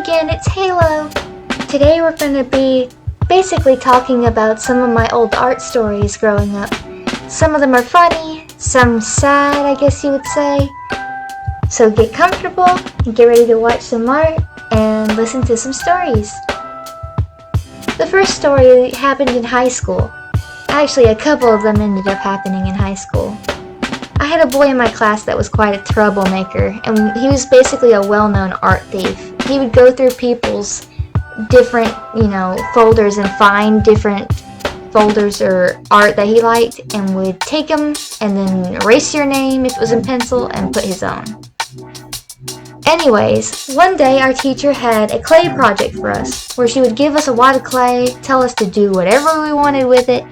again, it's Halo. Today we're going to be basically talking about some of my old art stories growing up. Some of them are funny, some sad, I guess you would say. So get comfortable and get ready to watch some art and listen to some stories. The first story happened in high school. Actually, a couple of them ended up happening in high school. I had a boy in my class that was quite a troublemaker, and he was basically a well-known art thief. He would go through people's different, folders and find different folders or art that he liked and would take them and then erase your name if it was in pencil and put his own. Anyways, one day our teacher had a clay project for us where she would give us a wad of clay, tell us to do whatever we wanted with it,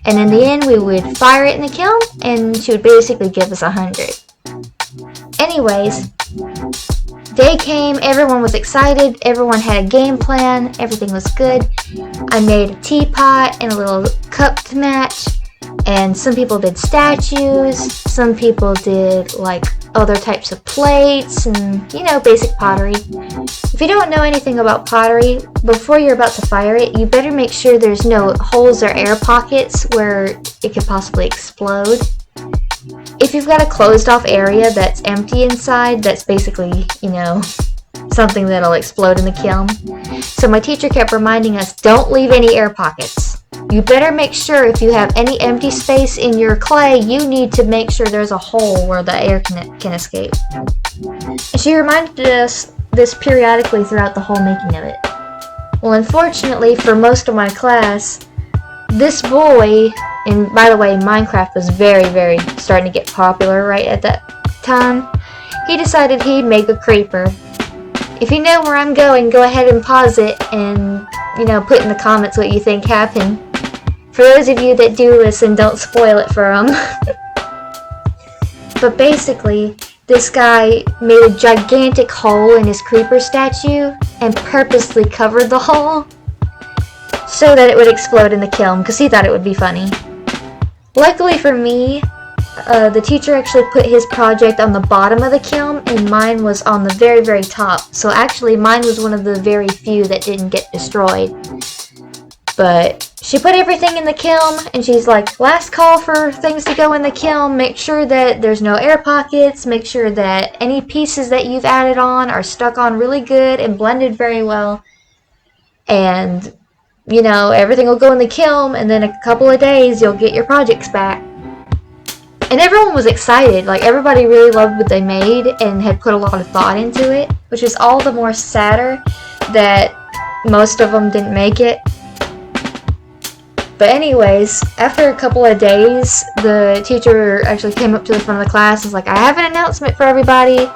and in the end we would fire it in the kiln and she would basically give us 100. Anyways, day came, everyone was excited, everyone had a game plan, everything was good. I made a teapot and a little cup to match, and some people did statues, some people did other types of plates and, basic pottery. If you don't know anything about pottery, before you're about to fire it, you better make sure there's no holes or air pockets where it could possibly explode. If you've got a closed off area that's empty inside, that's basically, something that'll explode in the kiln. So my teacher kept reminding us, don't leave any air pockets. You better make sure if you have any empty space in your clay, you need to make sure there's a hole where the air can escape. And she reminded us this periodically throughout the whole making of it. Well, unfortunately for most of my class, this boy, and by the way, Minecraft was very, very starting to get popular right at that time, he decided he'd make a creeper. If you know where I'm going, go ahead and pause it and, put in the comments what you think happened. For those of you that do listen, don't spoil it for them. But basically, this guy made a gigantic hole in his creeper statue and purposely covered the hole so that it would explode in the kiln because he thought it would be funny. Luckily for me, the teacher actually put his project on the bottom of the kiln and mine was on the very, very top. So actually mine was one of the very few that didn't get destroyed. But she put everything in the kiln and she's like, last call for things to go in the kiln. Make sure that there's no air pockets. Make sure that any pieces that you've added on are stuck on really good and blended very well. And, everything will go in the kiln and then a couple of days you'll get your projects back. And everyone was excited. Everybody really loved what they made and had put a lot of thought into it, which is all the more sadder that most of them didn't make it. But anyways, after a couple of days, the teacher actually came up to the front of the class and was like, I have an announcement for everybody.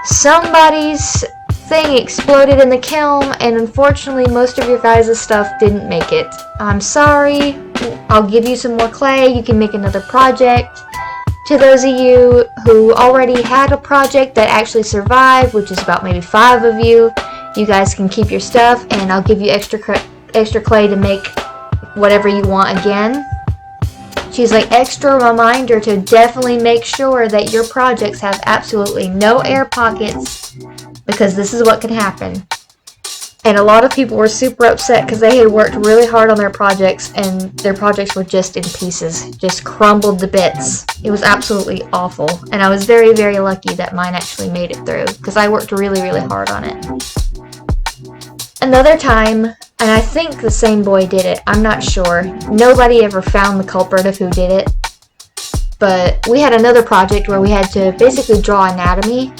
Somebody's thing exploded in the kiln, and unfortunately most of your guys' stuff didn't make it. I'm sorry. I'll give you some more clay. You can make another project. To those of you who already had a project that actually survived, which is about maybe 5 of you, you guys can keep your stuff, and I'll give you extra clay to make whatever you want again. She's like, extra reminder to definitely make sure that your projects have absolutely no air pockets because this is what can happen. And a lot of people were super upset because they had worked really hard on their projects and their projects were just in pieces, just crumbled to bits. It was absolutely awful. And I was very, very lucky that mine actually made it through because I worked really, really hard on it. Another time, and I think the same boy did it, I'm not sure. Nobody ever found the culprit of who did it. But we had another project where we had to basically draw anatomy,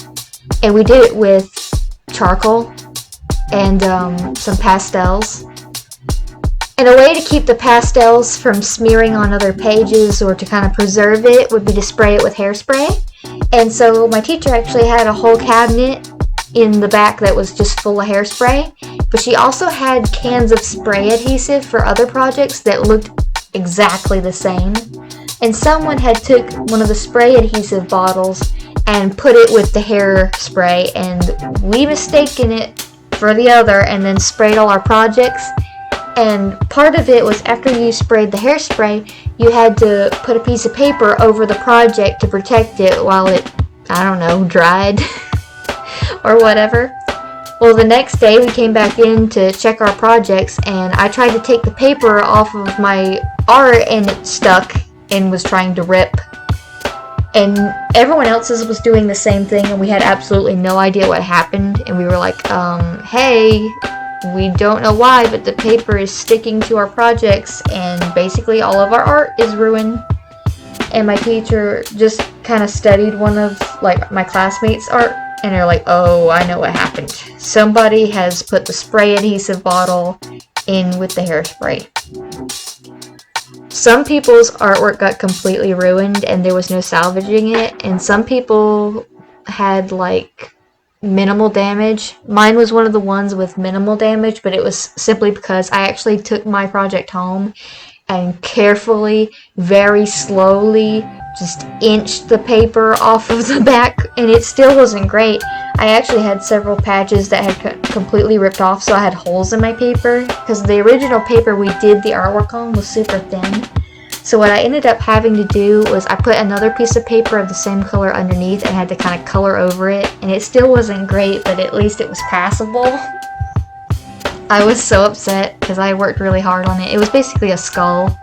and we did it with charcoal and some pastels. And a way to keep the pastels from smearing on other pages or to kind of preserve it would be to spray it with hairspray. And so my teacher actually had a whole cabinet in the back that was just full of hairspray, but she also had cans of spray adhesive for other projects that looked exactly the same. And someone had took one of the spray adhesive bottles and put it with the hairspray, and we mistaken it for the other and then sprayed all our projects. And part of it was after you sprayed the hairspray, you had to put a piece of paper over the project to protect it while it, dried or whatever. Well, the next day we came back in to check our projects, and I tried to take the paper off of my art, and it stuck and was trying to rip. And everyone else's was doing the same thing, and we had absolutely no idea what happened. And we were like, hey, we don't know why, but the paper is sticking to our projects, and basically all of our art is ruined. And my teacher just kind of studied one of like my classmates' art, and they're like, oh, I know what happened. Somebody has put the spray adhesive bottle in with the hairspray. Some people's artwork got completely ruined and there was no salvaging it, and some people had like minimal damage. Mine was one of the ones with minimal damage, but it was simply because I actually took my project home and carefully, very slowly, just inched the paper off of the back, and it still wasn't great. I actually had several patches that had completely ripped off, so I had holes in my paper, because the original paper we did the artwork on was super thin. So what I ended up having to do was I put another piece of paper of the same color underneath and had to kind of color over it, and it still wasn't great, but at least it was passable. I was so upset because I worked really hard on it. It was basically a skull.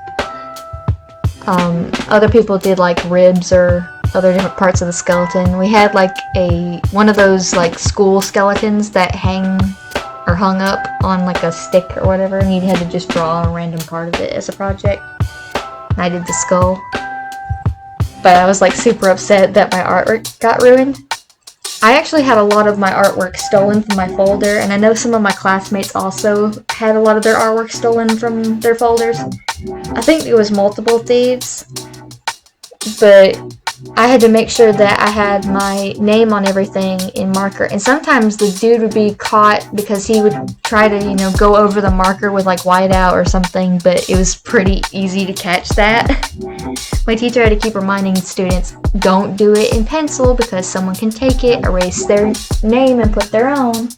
Other people did like ribs or other different parts of the skeleton. We had like one of those like school skeletons that hung up on like a stick or whatever, and you had to just draw a random part of it as a project. And I did the skull. But I was like super upset that my artwork got ruined. I actually had a lot of my artwork stolen from my folder, and I know some of my classmates also had a lot of their artwork stolen from their folders. I think it was multiple thieves, but I had to make sure that I had my name on everything in marker, and sometimes the dude would be caught because he would try to, go over the marker with like whiteout or something, but it was pretty easy to catch that. My teacher had to keep reminding students, don't do it in pencil because someone can take it, erase their name, and put their own.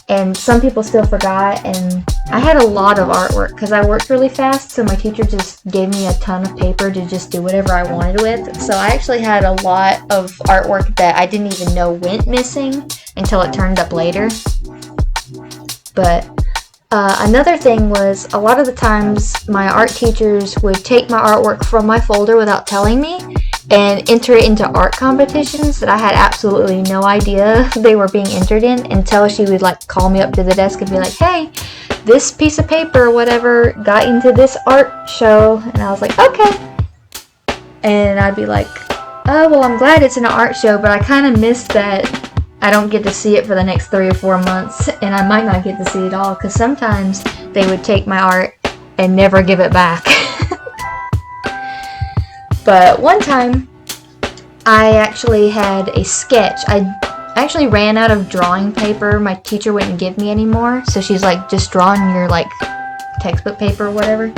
And some people still forgot, and I had a lot of artwork because I worked really fast, so my teacher just gave me a ton of paper to just do whatever I wanted with. So I actually had a lot of artwork that I didn't even know went missing until it turned up later. But another thing was, a lot of the times my art teachers would take my artwork from my folder without telling me and enter it into art competitions that I had absolutely no idea they were being entered in, until she would like call me up to the desk and be like, hey, this piece of paper or whatever got into this art show. And I was like, okay. And I'd be like, oh, well, I'm glad it's an art show, but I kind of missed that I don't get to see it for the next 3 or 4 months, and I might not get to see it all, because sometimes they would take my art and never give it back. But one time, I actually had a sketch. I actually ran out of drawing paper. My teacher wouldn't give me anymore, so she's like, just draw on your like textbook paper or whatever.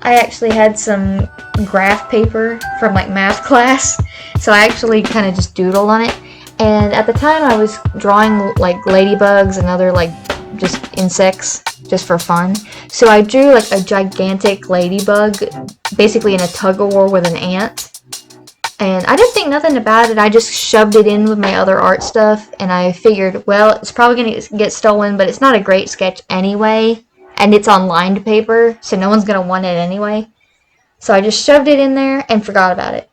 I actually had some graph paper from like math class, so I actually kind of just doodled on it. And at the time I was drawing like ladybugs and other like just insects just for fun. So I drew like a gigantic ladybug basically in a tug-of-war with an ant. And I didn't think nothing about it. I just shoved it in with my other art stuff, and I figured, well, it's probably going to get stolen, but it's not a great sketch anyway. And it's on lined paper, so no one's going to want it anyway. So I just shoved it in there and forgot about it.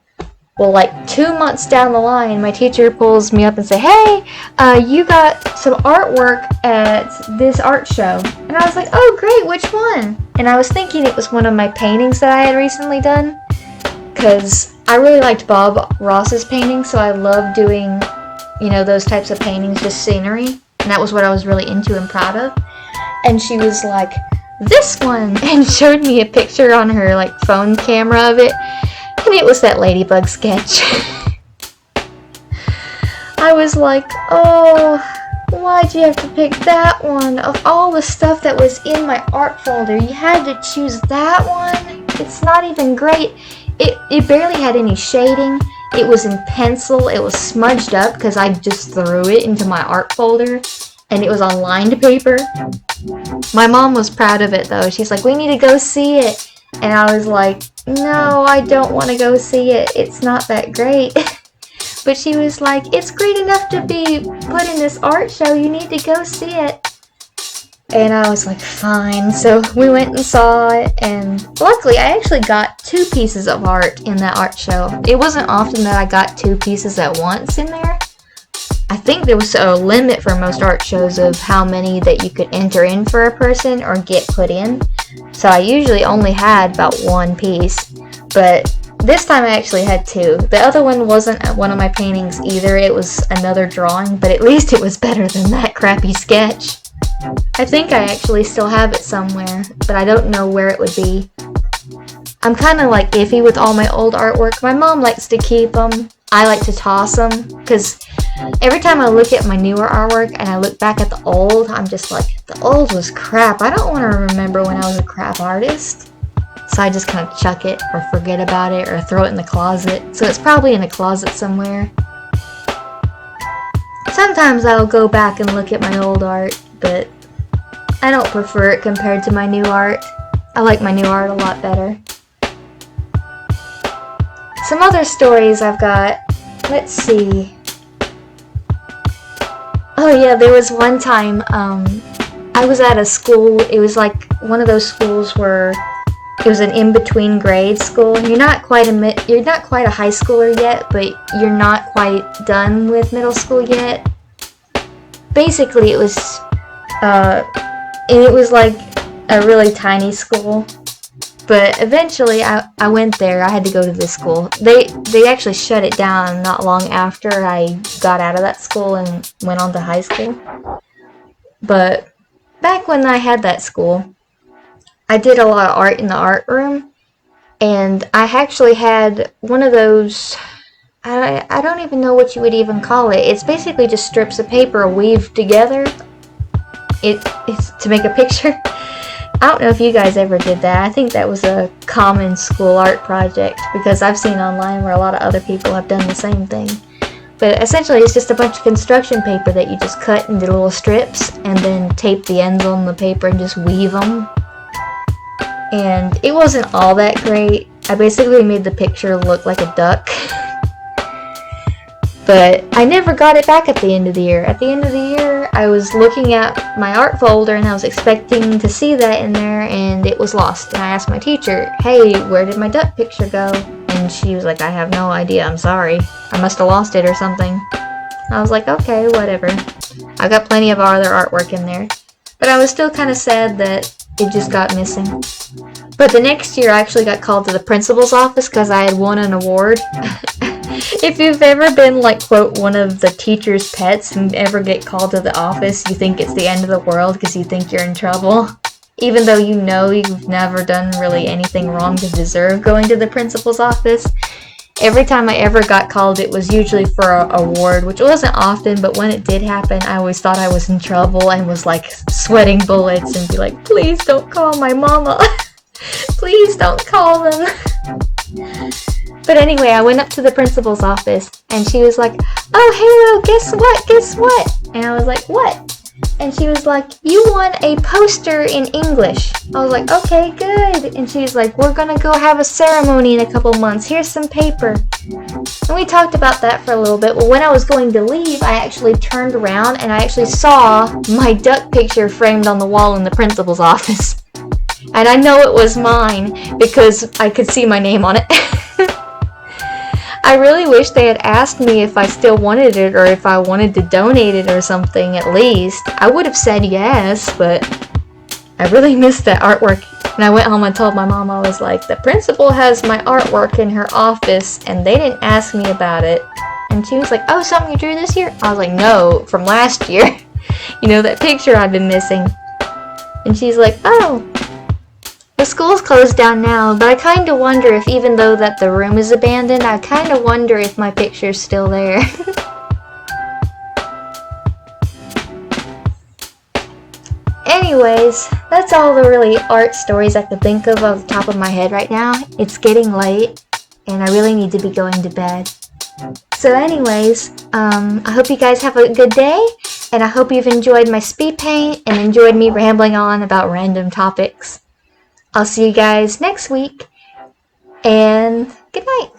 Well, like 2 months down the line, my teacher pulls me up and says, hey, you got some artwork at this art show. And I was like, oh, great, which one? And I was thinking it was one of my paintings that I had recently done, because I really liked Bob Ross's paintings, so I love doing, those types of paintings, just scenery. And that was what I was really into and proud of. And she was like, this one, and showed me a picture on her like phone camera of it. And it was that ladybug sketch. I was like, oh, why'd you have to pick that one? Of all the stuff that was in my art folder, you had to choose that one? It's not even great. It barely had any shading. It was in pencil. It was smudged up because I just threw it into my art folder. And it was on lined paper. My mom was proud of it though. She's like, we need to go see it. And I was like, no, I don't want to go see it. It's not that great. But she was like, it's great enough to be put in this art show, you need to go see it. And I was like, fine. So we went and saw it, and luckily I actually got 2 pieces of art in that art show. It wasn't often that I got 2 pieces at once in there. I think there was a limit for most art shows of how many that you could enter in for a person or get put in. So I usually only had about 1 piece, but this time I actually had 2. The other one wasn't one of my paintings either, it was another drawing, but at least it was better than that crappy sketch. I think I actually still have it somewhere, but I don't know where it would be. I'm kind of like iffy with all my old artwork. My mom likes to keep them. I like to toss them, because every time I look at my newer artwork and I look back at the old, I'm just like, the old was crap. I don't want to remember when I was a crap artist. So I just kind of chuck it or forget about it or throw it in the closet. So it's probably in a closet somewhere. Sometimes I'll go back and look at my old art, but I don't prefer it compared to my new art. I like my new art a lot better. Some other stories I've got. Let's see. Oh yeah, there was one time I was at a school. It was like one of those schools where it was an in-between grade school. You're not quite a high schooler yet, but you're not quite done with middle school yet. Basically, it was like a really tiny school. But eventually, I went there. I had to go to this school. They actually shut it down not long after I got out of that school and went on to high school. But back when I had that school, I did a lot of art in the art room. And I actually had one of those, I don't even know what you would even call it. It's basically just strips of paper weaved together. It's to make a picture. I don't know if you guys ever did that. I think that was a common school art project, because I've seen online where a lot of other people have done the same thing. But essentially it's just a bunch of construction paper that you just cut into little strips and then tape the ends on the paper and just weave them. And it wasn't all that great. I basically made the picture look like a duck. But I never got it back at the end of the year. At the end of the year, I was looking at my art folder and I was expecting to see that in there, and it was lost. And I asked my teacher, hey, where did my duck picture go? And she was like, I have no idea, I'm sorry. I must have lost it or something. I was like, okay, whatever. I got plenty of other artwork in there. But I was still kind of sad that it just got missing. But the next year, I actually got called to the principal's office because I had won an award. If you've ever been, like, quote, one of the teacher's pets and ever get called to the office, you think it's the end of the world because you think you're in trouble. Even though you know you've never done really anything wrong to deserve going to the principal's office. Every time I ever got called, it was usually for an award, which wasn't often, but when it did happen, I always thought I was in trouble and was, like, sweating bullets and be like, please don't call my mama. Please don't call them. But anyway, I went up to the principal's office, and she was like, oh, Halo, guess what? And I was like, what? And she was like, you won a poster in English. I was like, okay, good. And she's like, we're gonna go have a ceremony in a couple months. Here's some paper. And we talked about that for a little bit. Well, when I was going to leave, I actually turned around, and I actually saw my duck picture framed on the wall in the principal's office. And I know it was mine because I could see my name on it. I really wish they had asked me if I still wanted it or if I wanted to donate it or something at least. I would have said yes, but I really missed that artwork. And I went home and told my mom, I was like, the principal has my artwork in her office and they didn't ask me about it. And she was like, oh, something you drew this year? I was like, no, from last year. You know, that picture I've been missing. And she's like, oh. The school's closed down now, but I kind of wonder if, even though that the room is abandoned, I kind of wonder if my picture's still there. Anyways, that's all the really art stories I could think of off the top of my head right now. It's getting late, and I really need to be going to bed. So anyways, I hope you guys have a good day, and I hope you've enjoyed my speed paint and enjoyed me rambling on about random topics. I'll see you guys next week, and good night.